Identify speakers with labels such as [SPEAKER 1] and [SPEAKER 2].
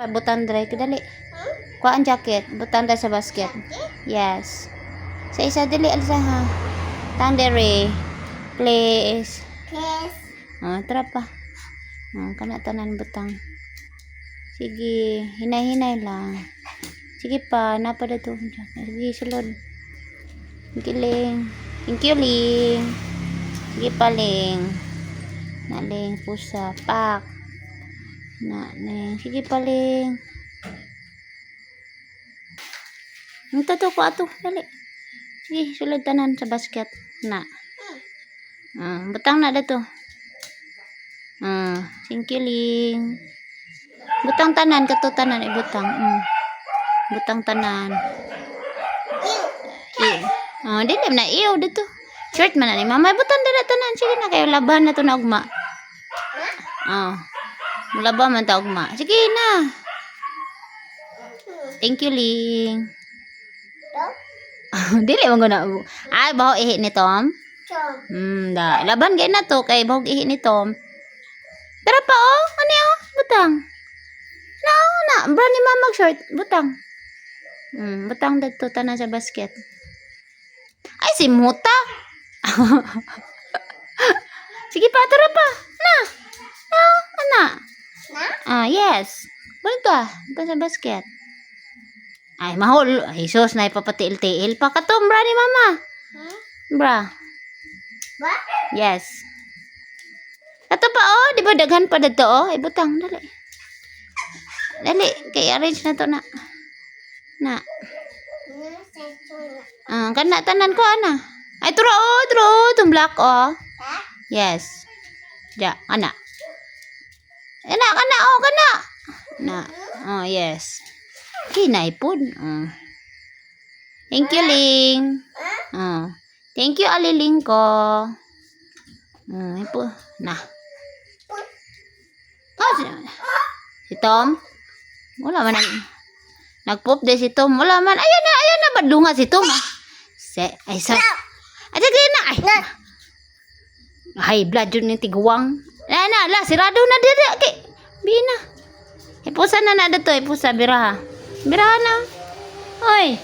[SPEAKER 1] Butang dry ko dali. Kuha ang jacket, butang dry sa basket. Yes. Sa isa dali alsa ha. Tang dere. Please. Tara pa. Kana tanan butang. Sige, hinay-hinay lang. Sige pa, napa dito. Sige, sulod. Giling. Thank you, Ling. Sige pa, Ling. Naling, pusa, pak. Naling. Sige pa, Ling. Ito to ko ato. Dali. Sige, sulod tanan sa basket. Na. Butang na dito. Thank you, Ling. Butang tanan, kato tanan, ibutang. Butang tanan. Dili na iyo dito. Short man na ni mama, butang dala tanan. Sige na kayo laban na to na ugma. Laban man ta ugma. Sige na. Thank you, Ling. Dili man guna. Ay, baho ihi ni Tom. Laban gay na to kay baho ihi ni Tom. Tara pa ani butang. Na, bra ni mama short, butang. Butang dito tanan sa basket. Ay, si Muta. Sige pa, tara pa. Na. Ana. Yes. Balik ito sa basket. Ay, mahol. Ay, sus, na ipapatiil-tiil pa. Katom, bra ni mama. Bra. What? Yes. Kato pa, di ba daghan pa dito, Ay, butang, dali. Dali, kay arrange na to na. Kana tanan ko ana. Ay turo, tong black Yes. Ja, kana. Kana. Na. Yes. Kinay pud. Thank you, Ling. Thank you, Aliling ko. Ipo na. Si Tom? Wala man nagpop de si Tom. Wala man. Ayan na badunga si Tom. Ay sa. Ay na. Ay blood yun ni tiguwang. La sirado na diri kay bina. Ipusa na dito, ipusa biraha. Biraha na. Hoy.